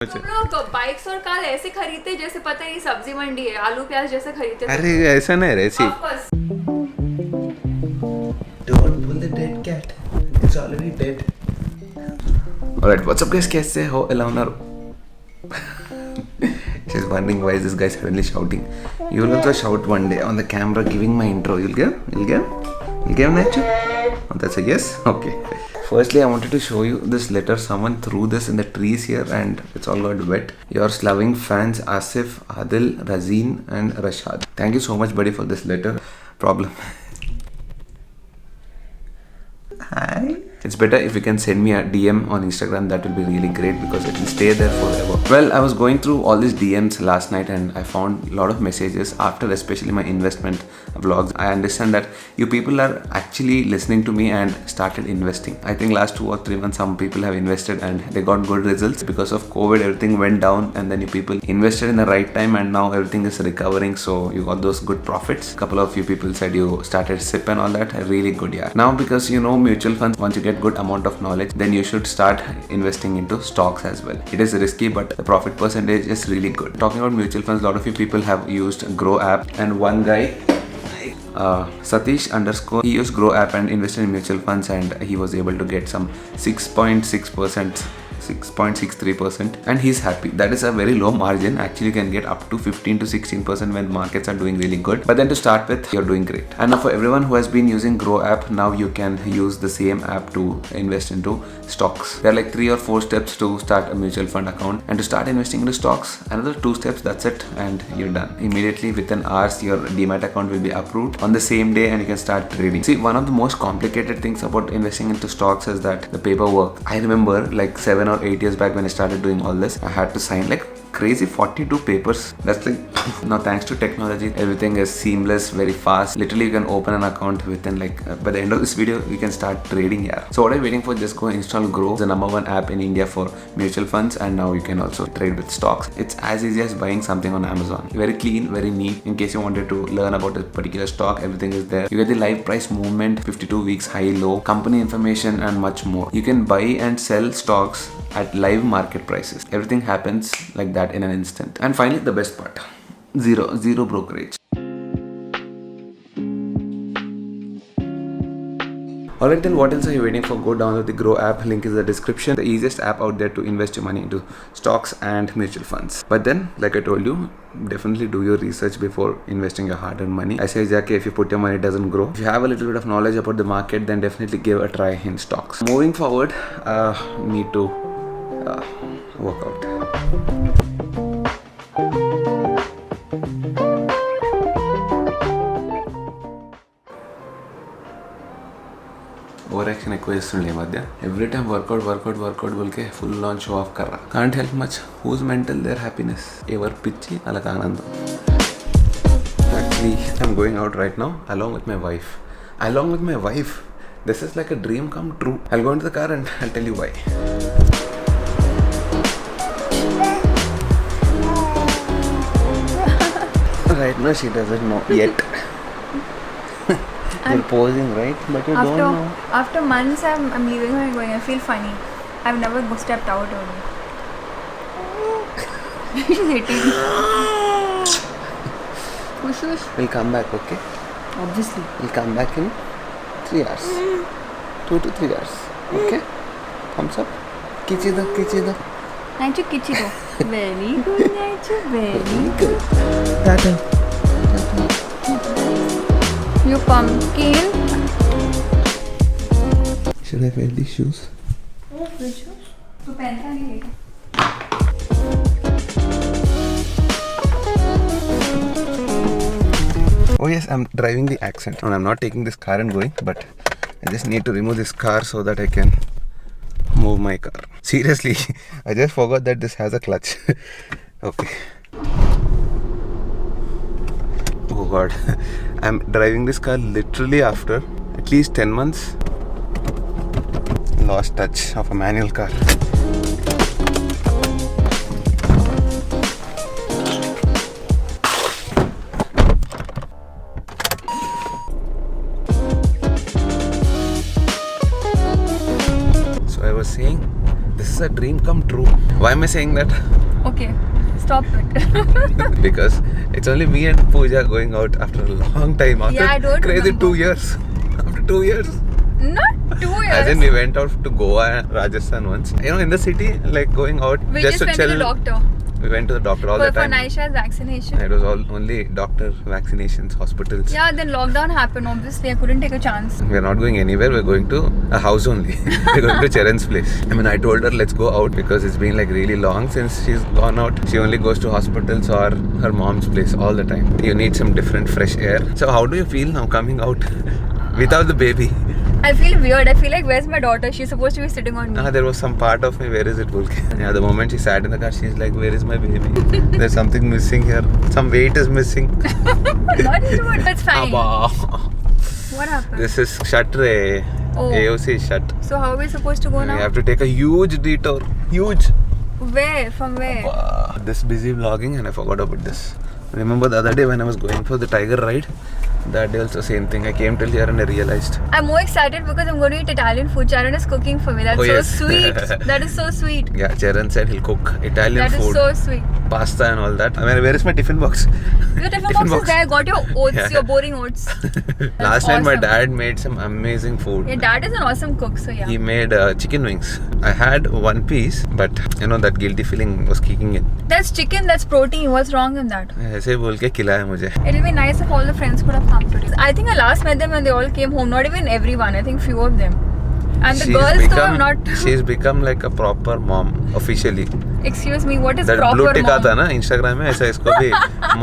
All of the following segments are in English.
तुम लोग बाइक्स और कार ऐसे खरीदते जैसे पता नहीं सब्जी मंडी है, आलू प्याज जैसे खरीदते थे। अरे ऐसा नहीं रे सी Of course. Don't pull the dead cat. It's already dead. Alright, what's up guys? कैसे हो Eleanor? She's wondering why is this guy suddenly shouting. You will also shout one day on the camera giving my intro. You'll give Nacho? Oh, that's a yes? Okay. Firstly, I wanted to show you this letter. Someone threw this in the trees here and it's all got wet. Yours loving fans Asif, Adil, Razeen and Rashad. Thank you so much buddy for this letter. Problem. Hi. It's better if you can send me a DM on Instagram. That will be really great because it will stay there forever. Well, I was going through all these DMs last night and I found a lot of messages after especially my investment vlogs. I understand that you people are actually listening to me and started investing. I think last 2 or 3 months some people have invested and they got good results. Because of COVID everything went down and then you people invested in the right time and now everything is recovering, so you got those good profits. Couple of you people said you started SIP and all that. Really good, yeah. Now because you know mutual funds, once you get good amount of knowledge, then you should start investing into stocks as well. It is risky but the profit percentage is really good. Talking about mutual funds, a lot of you people have used Grow app and one guy Satish underscore, he used Grow app and invested in mutual funds and he was able to get some 6.6%, 6.63% and he's happy. That is a very low margin. Actually you can get up to 15 to 16% when markets are doing really good, but then to start with you're doing great. And now for everyone who has been using Grow app, now you can use the same app to invest into stocks. There are like 3 or 4 steps to start a mutual fund account, and to start investing into stocks another 2 steps, that's it, and you're done. Immediately within hours your Demat account will be approved on the same day and you can start trading. See, one of the most complicated things about investing into stocks is that the paperwork. I remember like 7 or 8 years back when I started doing all this, I had to sign like crazy 42 papers. That's like now thanks to technology everything is seamless, very fast. Literally you can open an account within like by the end of this video you can start trading. Yeah, so what are you waiting for? Just go install Grow, the #1 app in India for mutual funds, and now you can also trade with stocks. It's as easy as buying something on Amazon. Very clean, very neat. In case you wanted to learn about a particular stock, everything is there. You get the live price movement, 52 weeks high low, company information and much more. You can buy and sell stocks at live market prices. Everything happens like that in an instant. And finally the best part, zero brokerage. Alright then, what else are you waiting for? Go download the Grow app, link is in the description. The easiest app out there to invest your money into stocks and mutual funds. But then, like I told you, definitely do your research before investing your hard-earned money. I say exactly, if you put your money it doesn't grow. If you have a little bit of knowledge about the market, then definitely give a try in stocks. Moving forward, need to work out. ओवरएक्शन कोई सुन ले मध्य. Every time workout बोल के full on show off कर रहा. Can't help much. Whose mental their happiness ever पिच्ची अलग आनंदम. Actually, I'm going out right now along with my wife. This is like a dream come true. I'll go into the car and I'll tell you why. Right now she doesn't know yet. You're posing, right? But you don't know. After months I'm leaving her and going, I feel funny. I've never stepped out only. She's hating me. Whoosh. We'll come back, okay? Obviously. We'll come back in 3 hours. 2 to 3 hours. Okay? Thumbs up. Kichido. Nacho Kichiro. Very good, Nacho. Very good. Tata. You pumpkin. Should I wear these shoes? Which shoes? तू पहनता नहीं लेगा. Oh yes, I'm driving the accent. And I'm not taking this car and going, but I just need to remove this car so that I can move my car. Seriously, I just forgot that this has a clutch. Okay. Oh god, I'm driving this car literally after at least 10 months. Lost touch of a manual car. So I was saying, this is is a dream come true. Why am I saying that? Okay, stop it. Because it's only me and Pooja going out after a long time. After Yeah, I don't crazy remember. 2 years. After 2 years. Not 2 years. As in we went out to Goa and Rajasthan once. You know, in the city, like going out we just just to went chill. to the doctor We went to the doctor all for the time. Naisha's vaccination. It was all only doctor vaccinations, hospitals. Yeah, then lockdown happened. Obviously, I couldn't take a chance. We're not going anywhere. We're going to a house only. We're going to Charan's place. I mean, I told her let's go out because it's been like really long since she's gone out. She only goes to hospitals or her mom's place all the time. You need some different fresh air. So how do you feel now coming out without the baby? I feel weird. I feel like, where's my daughter? She's supposed to be sitting on me. There was some part of me, where is it, Bulke? Yeah, the moment she sat in the car, she's like, where is my baby? There's something missing here. Some weight is missing. Not sure. That's fine. Abba. What happened? This is shut, re. Oh. AOC is shut. So how are we supposed to go We now? have to take a huge detour. Huge. Where? From where? This busy vlogging and I forgot about this. Remember the other day when I was going for the tiger ride? That day also same thing. I came till here and I realized. I'm more excited because I'm going to eat Italian food. Charan is cooking for me. That's Oh, so yes. sweet. That is so sweet. Yeah, Charan said he'll cook Italian That is food, so sweet. pasta and all that. I mean, where is my tiffin box? Your tiffin box is there. Got your oats, Yeah. your boring oats. Last night my awesome. dad made some amazing food. Your dad is an awesome cook, so yeah. He made chicken wings. I had one piece, but you know that guilty feeling was kicking in. That's chicken, that's protein. What's wrong in that? ऐसे बोल के खिलाया मुझे. It'll be nice if all the friends could have come today. I think I last met them when they all came home. Not even everyone. I think few of them. And the girls though have not. She's become like a proper mom officially. Excuse me, what is That proper blue tick mom? आता ना Instagram में ऐसा इसको भी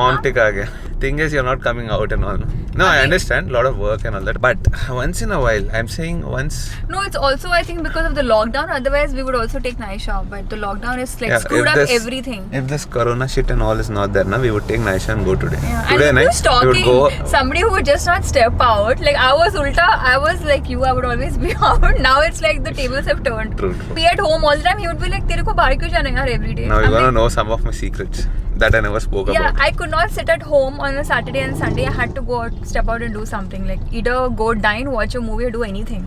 mom tick आ गया. Thing is, you're not coming out and all. No, I understand, lot of work and all that. But once in a while, I'm saying once. No, it's also I think because of the lockdown. Otherwise, we would also take Naisha. But the lockdown is like screwed up everything. If this corona shit and all is not there, na, we would take Naisha and go today. Yeah. Today And night, who's we would talking? go. Somebody who would just not step out. Like I was ulta. I was like you. I would always be out. Now it's like the tables have turned. True. Be at home all the time. He would be like, "तेरे को बाहर क्यों जाना है यार every day?" Now you're I'm gonna like, know some of my secrets that I never spoke yeah, about. I could not sit at home on a Saturday and Sunday. I had to go out, step out and do something. Like either go dine, watch a movie, or do anything.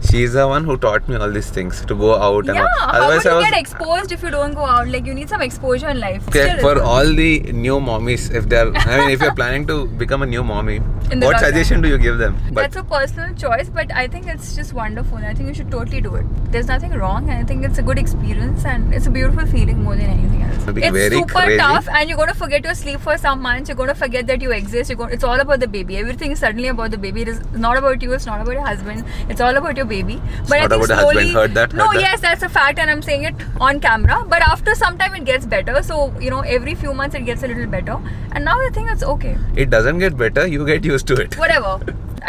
She's the one who taught me all these things to go out and Yeah, all. how would I you was get exposed if you don't go out? Like you need some exposure in life. okay, Still for is. all the new mommies. If they're, I mean, if you're planning to become a new mommy, In the what lockdown. suggestion do you give them? But That's a personal choice, but I think it's just wonderful. I think you should totally do it. There's nothing wrong, and I think it's a good experience, and it's a beautiful feeling more than anything else. It'll be It's very super crazy. tough, and you're going to forget your sleep for some months. You're going to forget that you exist. It's all about the baby. Everything is suddenly about the baby. It is not about you. It's not about your husband. It's all about your baby. But I not think about the slowly, husband. Heard that, no, heard that. yes, that's a fact, and I'm saying it on camera. But after some time, it gets better. So every few months, it gets a little better, and now I think it's okay. it doesn't get better. You get used to it. Whatever.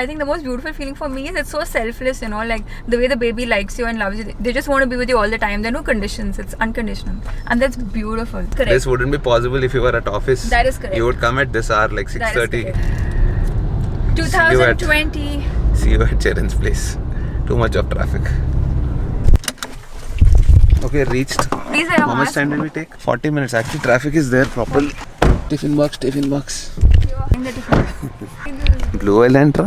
I think the most beautiful feeling for me is it's so selfless, like the way the baby likes you and loves you. They just want to be with you all the time. There are no conditions. It's unconditional. And that's beautiful. Correct. This wouldn't be possible if you were at office. That is correct. You would come at this hour, like That is 6:30. correct. 2020. See you at Charan's place. Too much of traffic. Okay, reached. Please wear a How much mask. time did we take? 40 minutes. Actually, traffic is there properly. Tiffin box. In the different- Blue Elantra.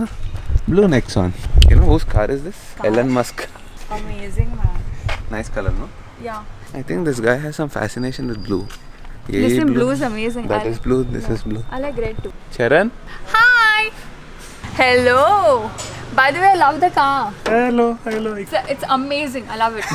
Blue Nexon. You know whose car is this? Elon Musk. Amazing, man. Nice color, no? Yeah. I think this guy has some fascination with blue. Yay, Listen, blue is amazing. That is blue. This is blue. I like red too. Charan? Hi. Hello. By the way, I love the car. Hello. It's amazing. I love it.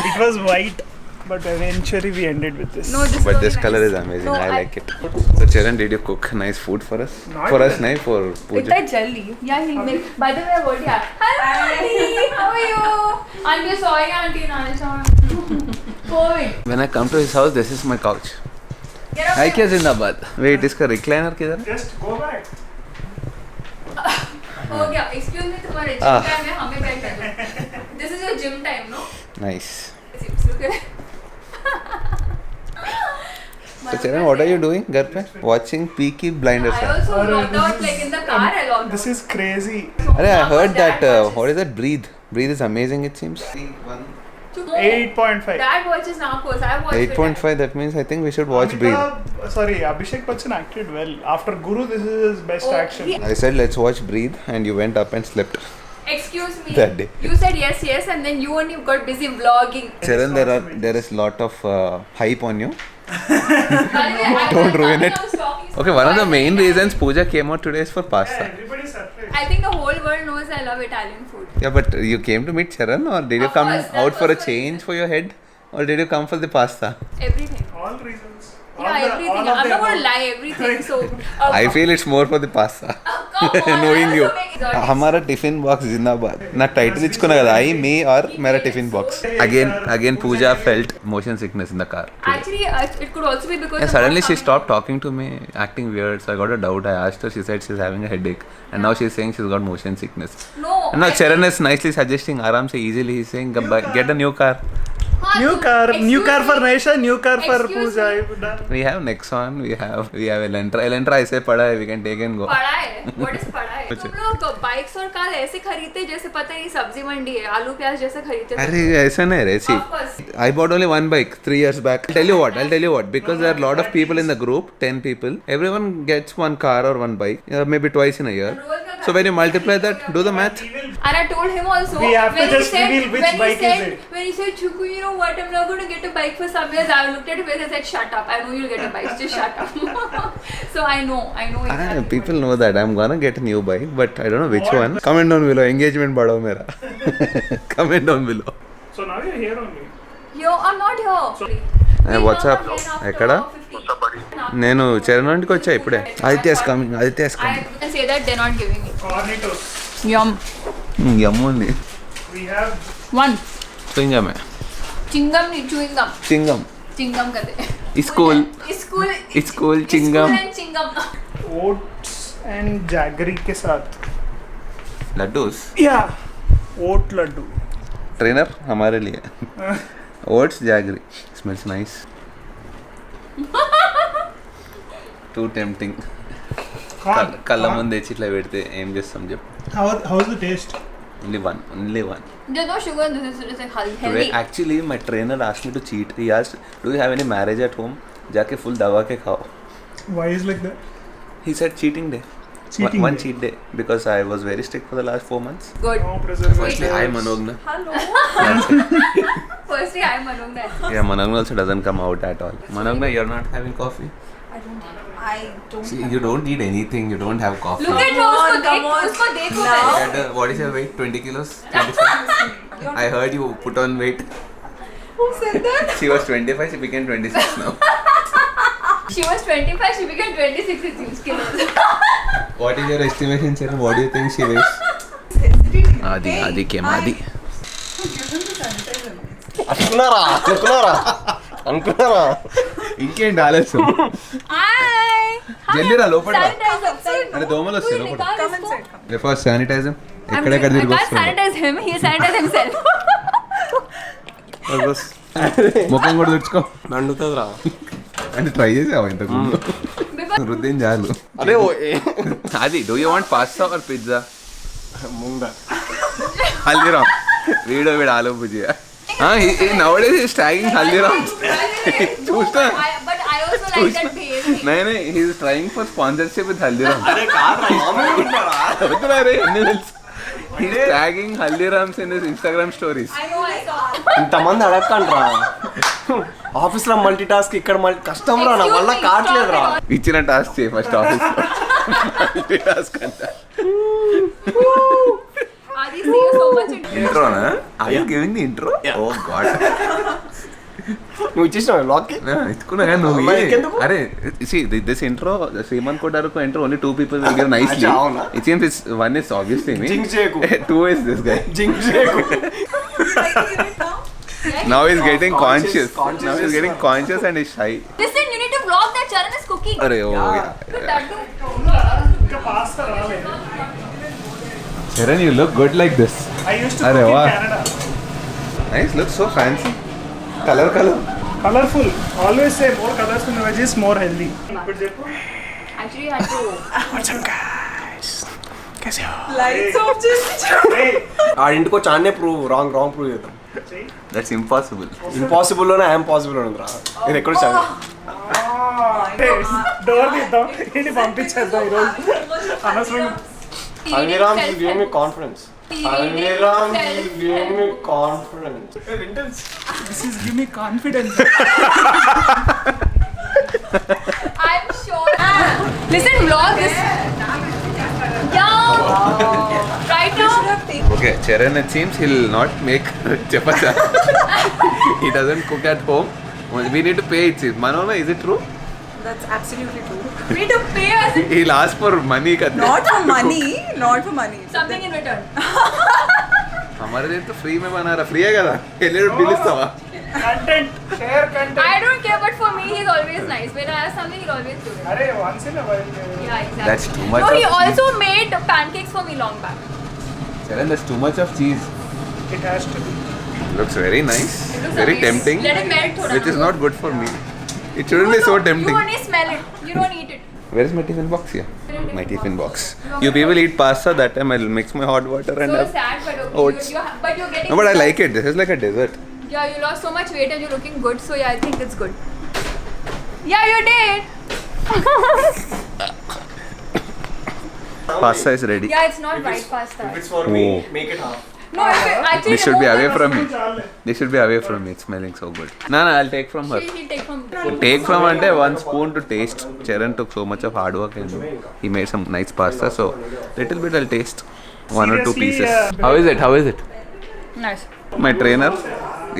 It was white, but eventually we ended with this. No, this But is this really color nice. is amazing. No, I like it. So Charan, did you cook nice food for us? Not For us, yet. nahi, for Pooja. It's jelly. Yeah, he'll make. By the way, I've already asked. Hello, auntie. How are you? Auntie, sorry, auntie. COVID. When I come to his house, this is my couch. Get up Hi, here. क्या जिंदाबाद? Wait, इसका recliner किधर है? Just go back. हो गया. Excuse me, तुम्हारे gym Ah. time में हमें बैठ कर दो. This is your gym time, no? Nice. Look at it. So Charan, what are you doing घर पे? Watching Peaky Blinders. I also logged out like in the car. I logged This out. is crazy. अरे, I heard that. watches. What is that? Breathe. Breathe is amazing. It seems. 8.5. Dad watches Narcos. I watch 8.5. That means I think we should watch Breathe. Abhishek Bachchan acted well. After Guru, this is his best Oh, action. he- I said let's watch Breathe, and you went up and slept. Excuse me. That day. You said yes, and then you only got busy vlogging. Charan, there is lot of hype on you. Don't ruin it. Okay, one of the main reasons Pooja came out today is for pasta. Everybody's surprised. I think the whole world knows I love Italian food. Yeah, but you came to meet Charan, or did you Of come course, that out for a was change for your head, or did you come for the pasta? Everything. All reasons. Yeah, everything. I'm not gonna lie, everything. So. I feel it's more for the pasta. Knowing you. हमारा tiffin box जिंदाबाद ना title इचुकुన్నా కదా I me or मेरा tiffin box again Pooja felt motion sickness in the car today. Actually, it could also be because. And of suddenly not she coming. stopped talking to me, acting weird. So I got a doubt. I asked her. She said she's having a headache, and now she's saying she's got motion sickness. No. And now Charan is nicely suggesting, आराम से easily he's saying, get a new car. New car for Naisha, new car for Excuse Pooja. me. We have Nexon, we have Elantra. Elantra ऐसे पड़ा है, we can take and go. पड़ा है. What is पड़ा है? तुम लोग bikes और कार ऐसे खरीदते जैसे पता नहीं सब्जी मंडी है, आलू प्याज जैसे खरीदते. अरे ऐसा नहीं रे. See, Of course. I bought only one bike 3 years back. I'll tell you what. Because there are a lot of people in the group, 10 people. Everyone gets one car or one bike, maybe twice in a year. So when you multiply that, do the math. And I told him also. We have to when just he said, reveal which when bike he said, is it. When he said, Chuku, you know what? I'm not going to get a bike for some years. I looked at his face and said, shut up. I know you'll get a bike. Just shut up. So I know exactly. People know that I'm gonna get a new bike, but I don't know which one. Comment down below. Engagement बढ़ाओ मेरा. Comment down below. So now you're here only. Yo, I'm not here. Hey, what's up? ఎక్కడ? నేను చరణ్ ఇంటికి వచ్చా ఇప్పుడే. Aditya is coming. I can say that they're not giving me. Cornitos. Yum. యమ్ ఉంది. We have One. చింగమే. Chingam नहीं chewing gum. చింగం. Chingam करते. School. School chingam. and chingam. oats and jaggery के साथ. Laddus. Yeah. Oat laddu. Trainer हमारे लिए. Oats jaggery. Smells nice. Too tempting. కళ్ళ ముందు తెచ్చి ఇట్లా పెడితే ఏం చేస్తాం చెప్పు. How's the taste? Only one. There's no sugar in this. It's like Today, healthy. actually, my trainer asked me to cheat. He asked, "Do you have any marriage at home? जाके full दबा के खाओ." Why is like that? He said cheating day. Cheating one day. cheat day because I was very strict for the last 4 months. Good. No preservatives. Firstly, hi Manogna. Firstly, I'm Manogna. Yeah, Manogna also doesn't come out at all. Manogna, you're not having coffee. I don't. See, you don't need anything. You don't have coffee. Look at her. उसको देखो पहले. And, what is your weight? 20 kilos? 25? I heard you put on weight. Who said that? She was 25. She became 26 now. She was 25. She became 26. It seems kilos. What is your estimation, sir? What do you think she weighs? Adi came. Adi. అనుకున్నారా ఇంకేంటి ఆలస్యం జల్దీ రా లోపల అరే దోమలు వస్తాయి లోపల ఫస్ట్ శానిటైజర్ ఎక్కడెక్కడ తిరిగి వస్తుంది Sanitize him. He sanitize himself. ముఖం కూడా తెచ్చుకో మండుతుంది రా అంటే ట్రై చేసావా ఇంతకు ముందు రుద్దేం చాలు అరే అది do you want pasta or pizza ముందా హల్దీరామ్ వీడు ఆలు bhujia nowadays he's tagging Haldiram's. చూస్తా But I also like that base. नहीं he's trying for sponsorship with Haldiram. అరే కాదురా మామూలుగా ఉంటారా వద్దురా రే ఎన్ని తెలుసు he's tagging Haldiram's in his Instagram stories. I know I saw. ఇంతమంది అడగకండ్రా ఆఫీస్ లో మల్టీ టాస్క్ ఇక్కడ కష్టం రా నా వల్ల కావట్లేదు రా ఇచ్చిన టాస్క్ చేయి ఫస్ట్ ఆఫీస్ మల్టీ టాస్క్ అంట Adi, see you so much in intro na are you giving the intro? Yeah. Oh god. నువ్వు ఇచ్చేసినావు బ్లాగ్ కి ఇచ్చుకున్నా కానీ నువ్వు ఎందుకు? అరే see this intro Sriman Kotaruko intro only 2 people will give nicely. అచ్చా, అవునా? It seems it's one is obviously me. Zinc చేయకు 2 is this guy. Zinc చేయకు Now he's getting conscious. Conscious Now he's is getting not- conscious and he's shy. Listen, you need to vlog that Charan is cooking. Arey oh Yeah. yeah. That too. ఇంకా pasta రాలేదు. Charan, you look good like this. I used to Arey cook in wow. Canada. Nice, looks so fancy. Color. Colorful. Always say more colors in the veggies, more healthy. ఇప్పుడు చెప్పు. Actually, I had to. What's up guys? कैसे हो? Lights off just. Hey. ఆ ఇంటికి వచ్చి ఆడనే wrong prove చేద్దాం That's impossible. Impossible లోనే ఐఎమ్ పాసిబుల్ అని రా నేను ఎక్కడ చదివా డోర్ తీద్దాం ఏంటి పంపించేద్దాం ఈరోజు అనవసరంగా Haldiram's give me confidence Almira gave me confidence. This is give me confidence. I'm sure. Listen, vlog this. Yeah. Right now. Okay, Charan, it seems he'll not make chapati. He doesn't cook at home. We need to pay it. Manona, is it true? That's absolutely true. We need to pay us He'll ask for money. Not for money, not for money. something in return. हमारे लिए तो free में बना रहा free है क्या एलियट बिल इस्तावा Content, share content. I don't care, but for me, he's always nice. When I ask something, he'll always do it. Arey, once in a while. Yeah, exactly. That's too much No, he of also made pancakes for me long back. Charan, that's too much of cheese. It has to be. Looks very nice, It looks very amazing. tempting, Let it melt thoda. which is not good for me. It shouldn't be so tempting. You only smell it. You don't eat it. Where is my tiffin box here? My tiffin box. You people eat pasta, that time I'll mix my hot water and So have sad, but okay. oats. But you're getting. No, but I like it. This is like a dessert. Yeah, you lost so much weight and you're looking good. So yeah, I think it's good. Yeah, you did. Pasta is ready. Yeah, it's not white pasta. If it's for me, Oh. make it half. No, if it, actually This should be remove away the- from me. This should be away from me. It's smelling so good. No, I'll take from her. He'll take from. Take from ante 1 spoon to taste. Charan took so much of hard work and he made some nice pasta. So little bit I'll taste 1 or 2 Seriously, pieces. How is it? How is it? Nice. My trainer,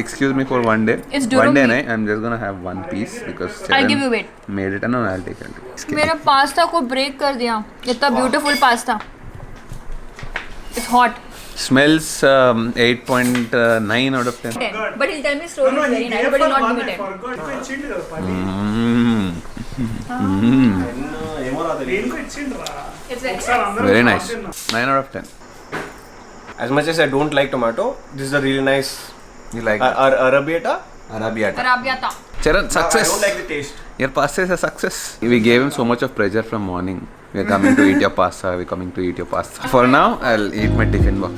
excuse me for one day. It's one day, durum meat. I'm just gonna have 1 piece because I'll Charan give you weight. made it. No, I'll take it. It's okay. मेरे pasta को break कर दिया. इतना beautiful pasta. It's hot. Smells 8.9 out of 10. 10. But he'll tell me stories No, very he nice, gave but for he'll not one, give me I 10. forgot. ఇంకో ఇచ్చిండు కదా, పది. ఏమో రా తెలియదు. ఇంకో ఇచ్చిండ్రా. It's very ఒకసారి nice. అందరం Very nice. తిన్నాం. 9 out of 10. As much as I don't like tomato, this is a really nice You like arrabbiata. Arabiata. Arrabbiata. Charan, success. I don't like the taste. Your pasta is a success. We gave him so much of pressure from morning. We're coming to eat your pasta. We're coming to eat your pasta. For now, I'll eat my tiffin box.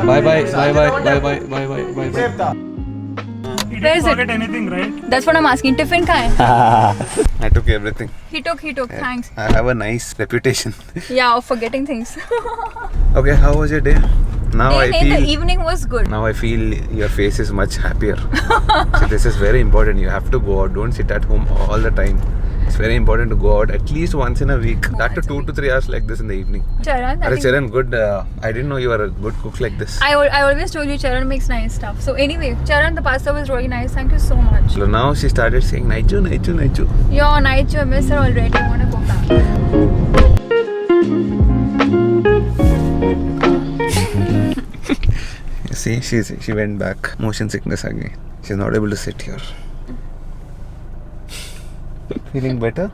Bye bye, bye bye, bye bye, bye bye, bye bye. He Where is didn't it? forget anything, right? That's what I'm asking. Tiffin का है? I took everything. He took. Thanks. I have a nice reputation. Yeah, of forgetting things. Okay, how was your day? Now I The feel. evening was good. Now I feel your face is much happier. So this is very important. You have to go out. Don't sit at home all the time. It's very important to go out at least once in a week. That to 2 to 3 hours like this in the evening. Charan, I Arey think- Charan, good. I didn't know you were a good cook like this. I always told you Charan makes nice stuff. So anyway, Charan, the pasta was really nice. Thank you so much. So now she started saying Naichu, Naichu, Naichu. Yo, night you miss her already. I want to go back. See, she went back. Motion sickness again. She's not able to sit here. Feeling better?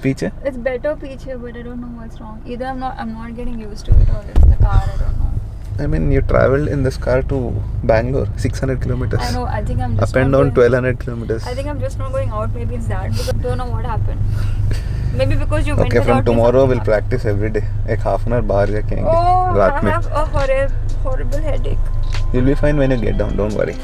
Peach? It's better peach here, but I don't know what's wrong. Either I'm not getting used to it, or it's the car. I don't know. I mean, you traveled in this car to Bangalore, 600 kilometers. I know. I think I'm just Up and not down going- 1200 kilometers. I think I'm just not going out. Maybe it's that because I don't know what happened. Maybe because you went Okay, from without me, tomorrow something we'll happened. practice every day. एक half an hour बाहर जाके आएंगे Oh, रात I में. have a horrible headache. You'll be fine when you get down. Don't worry.